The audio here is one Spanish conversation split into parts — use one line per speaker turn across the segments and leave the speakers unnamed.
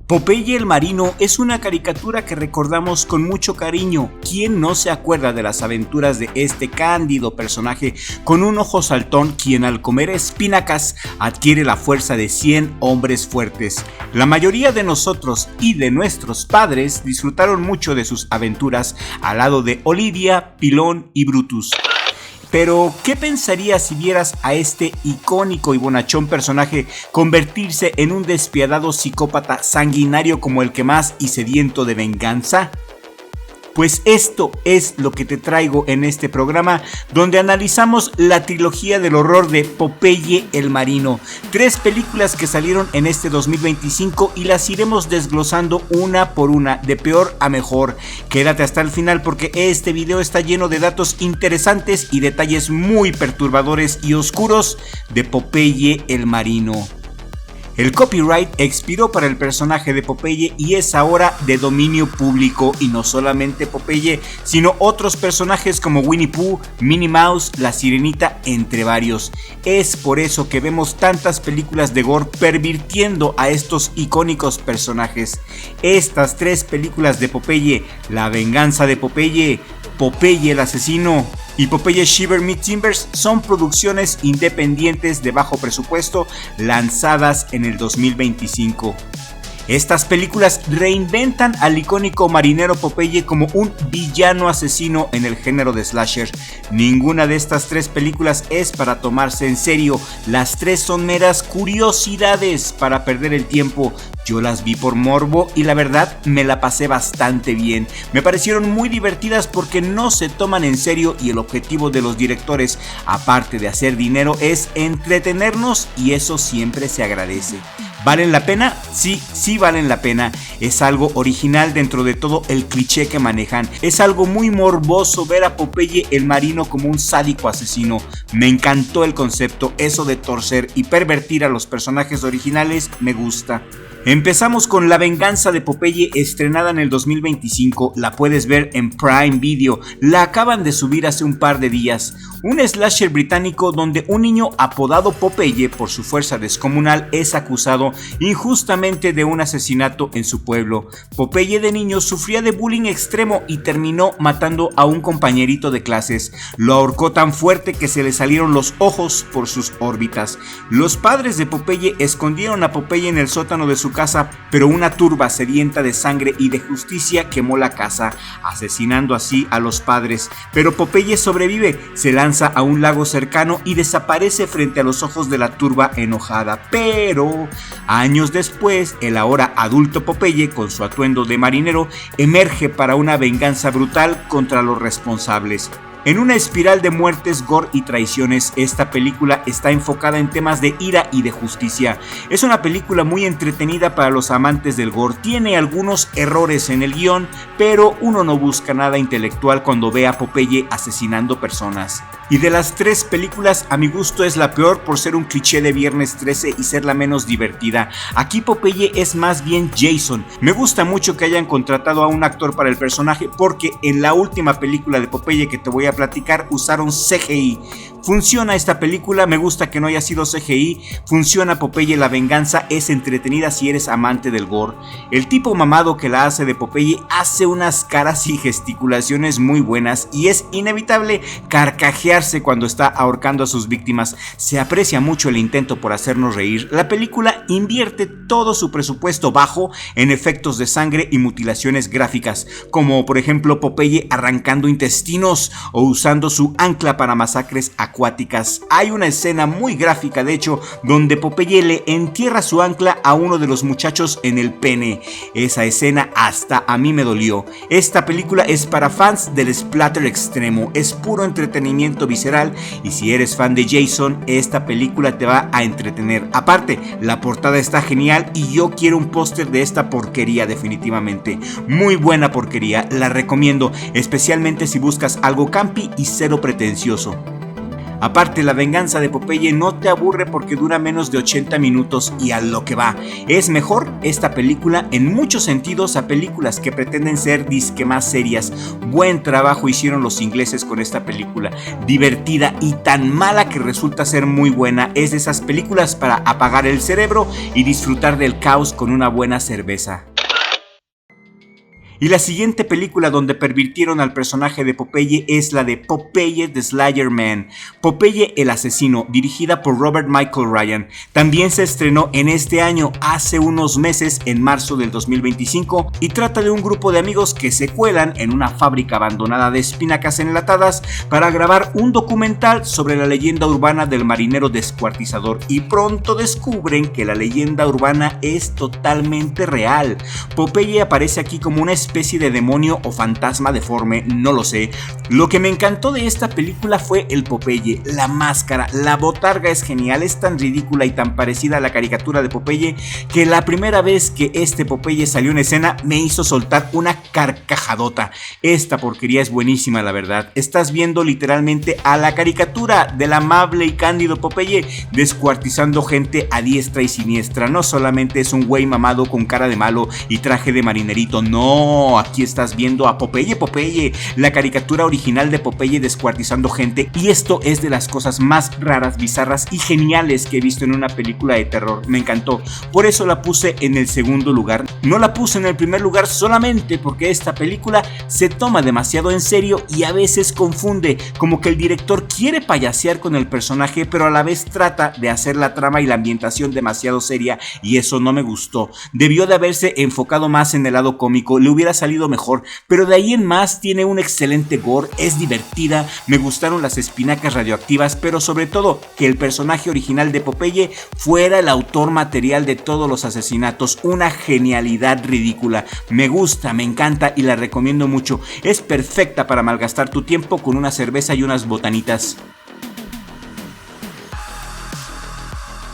Popeye el Marino es una caricatura que recordamos con mucho cariño. ¿Quién no se acuerda de las aventuras de este cándido personaje con un ojo saltón quien al comer espinacas adquiere la fuerza de 100 hombres fuertes? La mayoría de nosotros y de nuestros padres disfrutaron mucho de sus aventuras al lado de Olivia, Pilón y Brutus. Pero, ¿qué pensarías si vieras a este icónico y bonachón personaje convertirse en un despiadado psicópata sanguinario como el que más y sediento de venganza? Pues esto es lo que te traigo en este programa, donde analizamos la trilogía del horror de Popeye el Marino. 3 películas que salieron en este 2025 y las iremos desglosando una por una, de peor a mejor. Quédate hasta el final porque este video está lleno de datos interesantes y detalles muy perturbadores y oscuros de Popeye el Marino. El copyright expiró para el personaje de Popeye y es ahora de dominio público, y no solamente Popeye, sino otros personajes como Winnie Pooh, Minnie Mouse, La Sirenita, entre varios. Es por eso que vemos tantas películas de gore pervirtiendo a estos icónicos personajes. Estas 3 películas de Popeye, La venganza de Popeye, Popeye el asesino y Popeye Shiver Me Timbers son producciones independientes de bajo presupuesto lanzadas en el 2025. Estas películas reinventan al icónico marinero Popeye como un villano asesino en el género de slasher. Ninguna de estas 3 películas es para tomarse en serio. Las 3 son meras curiosidades para perder el tiempo. Yo las vi por morbo y la verdad me la pasé bastante bien. Me parecieron muy divertidas porque no se toman en serio y el objetivo de los directores, aparte de hacer dinero, es entretenernos, y eso siempre se agradece. ¿Valen la pena? Sí valen la pena. Es algo original dentro de todo el cliché que manejan. Es algo muy morboso ver a Popeye el Marino como un sádico asesino. Me encantó el concepto, eso de torcer y pervertir a los personajes originales me gusta. Empezamos con La venganza de Popeye, estrenada en el 2025. La puedes ver en Prime Video. La acaban de subir hace un par de días. Un slasher británico donde un niño apodado Popeye por su fuerza descomunal es acusado injustamente de un asesinato en su pueblo. Popeye de niño sufría de bullying extremo y terminó matando a un compañerito de clases. Lo ahorcó tan fuerte que se le salieron los ojos por sus órbitas. Los padres de Popeye escondieron a Popeye en el sótano de su casa, pero una turba sedienta de sangre y de justicia quemó la casa, asesinando así a los padres. Pero Popeye sobrevive, se lanza a un lago cercano y desaparece frente a los ojos de la turba enojada. Pero años después, el ahora adulto Popeye, con su atuendo de marinero, emerge para una venganza brutal contra los responsables. En una espiral de muertes, gore y traiciones, esta película está enfocada en temas de ira y de justicia. Es una película muy entretenida para los amantes del gore. Tiene algunos errores en el guión, pero uno no busca nada intelectual cuando ve a Popeye asesinando personas. Y de las 3 películas, a mi gusto es la peor por ser un cliché de Viernes 13 y ser la menos divertida. Aquí Popeye es más bien Jason. Me gusta mucho que hayan contratado a un actor para el personaje porque en la última película de Popeye que te voy a platicar usaron CGI. Funciona esta película, me gusta que no haya sido CGI. Funciona Popeye la venganza, es entretenida si eres amante del gore. El tipo mamado que la hace de Popeye hace unas caras y gesticulaciones muy buenas y es inevitable carcajearse cuando está ahorcando a sus víctimas. Se aprecia mucho el intento por hacernos reír. La película invierte todo su presupuesto bajo en efectos de sangre y mutilaciones gráficas, como por ejemplo Popeye arrancando intestinos o usando su ancla para masacres acuáticas. Hay una escena muy gráfica, de hecho, donde Popeye le entierra su ancla a uno de los muchachos en el pene. Esa escena hasta a mí me dolió. Esta película es para fans del splatter extremo, es puro entretenimiento visceral, y si eres fan de Jason, esta película te va a entretener. Aparte, la portada está genial y yo quiero un póster de esta porquería definitivamente. Muy buena porquería, la recomiendo, especialmente si buscas algo campi y cero pretencioso. Aparte, La venganza de Popeye no te aburre porque dura menos de 80 minutos y a lo que va. Es mejor esta película en muchos sentidos a películas que pretenden ser disque más serias. Buen trabajo hicieron los ingleses con esta película, divertida y tan mala que resulta ser muy buena. Es de esas películas para apagar el cerebro y disfrutar del caos con una buena cerveza. Y la siguiente película donde pervirtieron al personaje de Popeye es la de Popeye the Slayer Man, Popeye el asesino, dirigida por Robert Michael Ryan. También se estrenó en este año, hace unos meses, en marzo del 2025, y trata de un grupo de amigos que se cuelan en una fábrica abandonada de espinacas enlatadas para grabar un documental sobre la leyenda urbana del marinero descuartizador, y pronto descubren que la leyenda urbana es totalmente real. Popeye aparece aquí como una especie de demonio o fantasma deforme, no lo sé. Lo que me encantó de esta película fue el Popeye, la máscara, la botarga es genial, es tan ridícula y tan parecida a la caricatura de Popeye que la primera vez que este Popeye salió en escena me hizo soltar una carcajadota. Esta porquería es buenísima, la verdad. Estás viendo literalmente a la caricatura del amable y cándido Popeye descuartizando gente a diestra y siniestra. No solamente es un güey mamado con cara de malo y traje de marinerito, no. Aquí estás viendo a Popeye, la caricatura original de Popeye descuartizando gente, y esto es de las cosas más raras, bizarras y geniales que he visto en una película de terror. Me encantó, por eso la puse en el segundo lugar. No la puse en el primer lugar solamente porque esta película se toma demasiado en serio y a veces confunde, como que el director quiere payasear con el personaje pero a la vez trata de hacer la trama y la ambientación demasiado seria, y eso no me gustó. Debió de haberse enfocado más en el lado cómico, le hubiera salido mejor, pero de ahí en más tiene un excelente gore, es divertida, me gustaron las espinacas radioactivas, pero sobre todo que el personaje original de Popeye fuera el autor material de todos los asesinatos, una genialidad ridícula. Me gusta, me encanta y la recomiendo mucho. Es perfecta para malgastar tu tiempo con una cerveza y unas botanitas.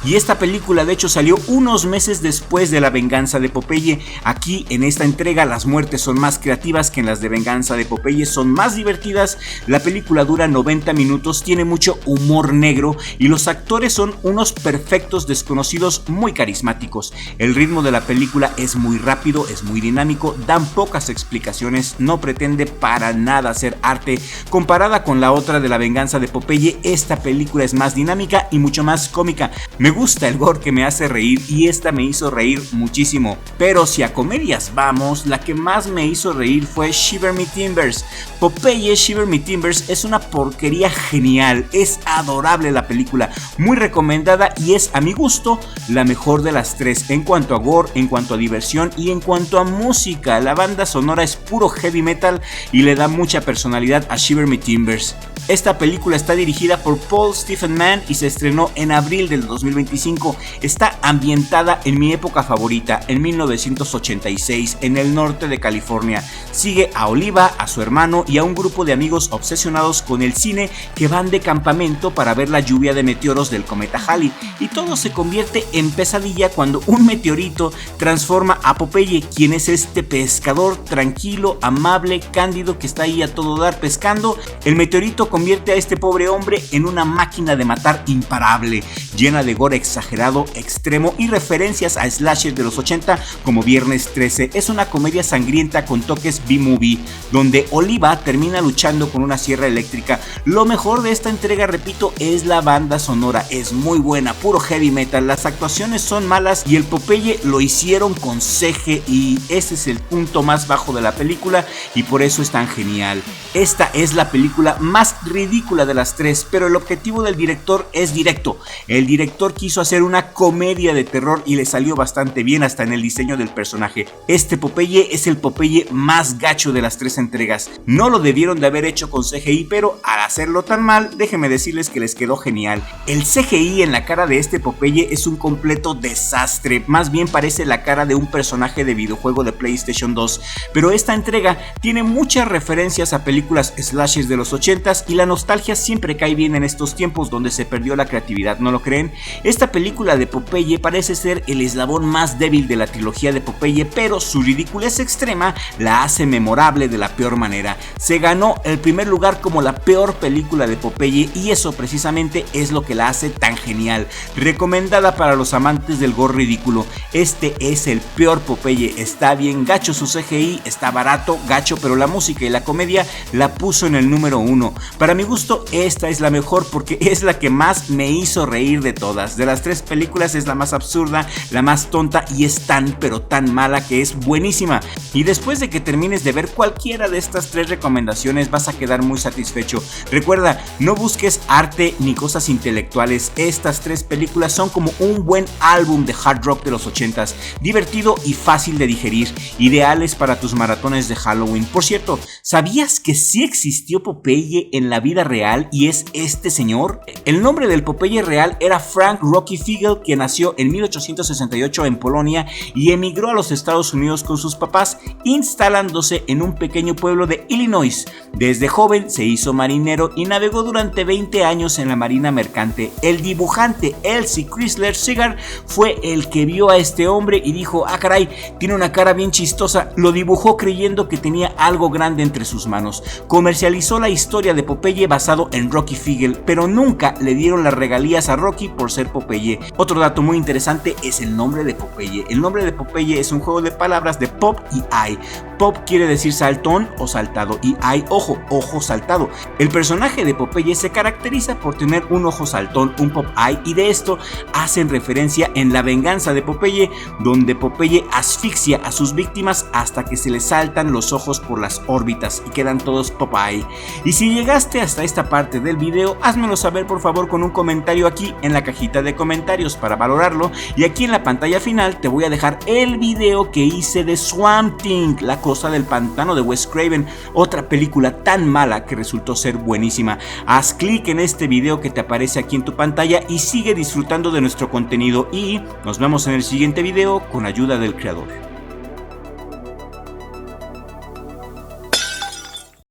Y esta película de hecho salió unos meses después de La venganza de Popeye. Aquí en esta entrega las muertes son más creativas que en las de Venganza de Popeye, son más divertidas. La película dura 90 minutos, tiene mucho humor negro y los actores son unos perfectos desconocidos muy carismáticos. El ritmo de la película es muy rápido, es muy dinámico, dan pocas explicaciones, no pretende para nada hacer arte. Comparada con la otra de La venganza de Popeye, esta película es más dinámica y mucho más cómica. Me gusta el gore que me hace reír y esta me hizo reír muchísimo. Pero si a comedias vamos, la que más me hizo reír fue Shiver Me Timbers. Popeye Shiver Me Timbers es una porquería genial, es adorable la película, muy recomendada y es a mi gusto la mejor de las tres en cuanto a gore, en cuanto a diversión y en cuanto a música. La banda sonora es puro heavy metal y le da mucha personalidad a Shiver Me Timbers. Esta película está dirigida por Paul Stephen Mann y se estrenó en abril del 2025. Está ambientada en mi época favorita, en 1986, en el norte de California. Sigue a Oliva, a su hermano y a un grupo de amigos obsesionados con el cine que van de campamento para ver la lluvia de meteoros del cometa Halley. Y todo se convierte en pesadilla cuando un meteorito transforma a Popeye, quien es este pescador tranquilo, amable, cándido que está ahí a todo dar pescando. El meteorito convierte a este pobre hombre en una máquina de matar imparable, llena de gore exagerado, extremo y referencias a slasher de los 80 como Viernes 13. Es una comedia sangrienta con toques B-movie, donde Oliva termina luchando con una sierra eléctrica. Lo mejor de esta entrega, repito, es la banda sonora, es muy buena, puro heavy metal. Las actuaciones son malas y el Popeye lo hicieron con CGI. Ese es el punto más bajo de la película y por eso es tan genial. Esta es la película más ridícula de las tres, pero el objetivo del director es directo. El director quiso hacer una comedia de terror y le salió bastante bien, hasta en el diseño del personaje. Este Popeye es el Popeye más gacho de las tres entregas. No lo debieron de haber hecho con CGI, pero al hacerlo tan mal, déjenme decirles que les quedó genial. El CGI en la cara de este Popeye es un completo desastre, más bien parece la cara de un personaje de videojuego de PlayStation 2, pero esta entrega tiene muchas referencias a películas slashers de los 80s y la nostalgia siempre cae bien en estos tiempos donde se perdió la creatividad, ¿no lo creen? Esta película de Popeye parece ser el eslabón más débil de la trilogía de Popeye, pero su ridiculez extrema la hace memorable de la peor manera. Se ganó el primer lugar como la peor película de Popeye y eso precisamente es lo que la hace tan genial. Recomendada para los amantes del gore ridículo. Este es el peor Popeye. Está bien gacho su CGI, está barato, gacho, pero la música y la comedia la puso en el número 1. Para mi gusto, esta es la mejor porque es la que más me hizo reír de todas. De las 3 películas es la más absurda, la más tonta y es tan pero tan mala que es buenísima. Y después de que termines de ver cualquiera de estas 3 recomendaciones vas a quedar muy satisfecho. Recuerda, no busques arte ni cosas intelectuales. Estas 3 películas son como un buen álbum de hard rock de los 80s, divertido y fácil de digerir, ideales para tus maratones de Halloween. Por cierto, ¿sabías que sí existió Popeye en la vida real y es este señor? El nombre del Popeye real era Frank Rocky Fiegel, que nació en 1868 en Polonia y emigró a los Estados Unidos con sus papás, instalándose en un pequeño pueblo de Illinois. Desde joven se hizo marinero y navegó durante 20 años en la marina mercante. El dibujante Elsie Chrysler Segar fue el que vio a este hombre y dijo: ah caray, tiene una cara bien chistosa. Lo dibujó creyendo que tenía algo grande entre sus manos. Comercializó la historia de Popeye basado en Rocky Fiegel, pero nunca le dieron las regalías a Rocky por ser Popeye. Otro dato muy interesante es el nombre de Popeye. El nombre de Popeye es un juego de palabras de pop y eye. Pop quiere decir saltón o saltado y eye, ojo, ojo saltado. El personaje de Popeye se caracteriza por tener un ojo saltón, un pop eye, y de esto hacen referencia en La venganza de Popeye, donde Popeye asfixia a sus víctimas hasta que se les saltan los ojos por las órbitas y quedan todos pop eye. Y si llegaste hasta esta parte del video, házmelo saber por favor con un comentario aquí en la cajita de comentarios para valorarlo, y aquí en la pantalla final te voy a dejar el video que hice de Swamp Thing, La cosa del pantano de Wes Craven, otra película tan mala que resultó ser buenísima. Haz clic en este video que te aparece aquí en tu pantalla y sigue disfrutando de nuestro contenido, y nos vemos en el siguiente video con ayuda del creador.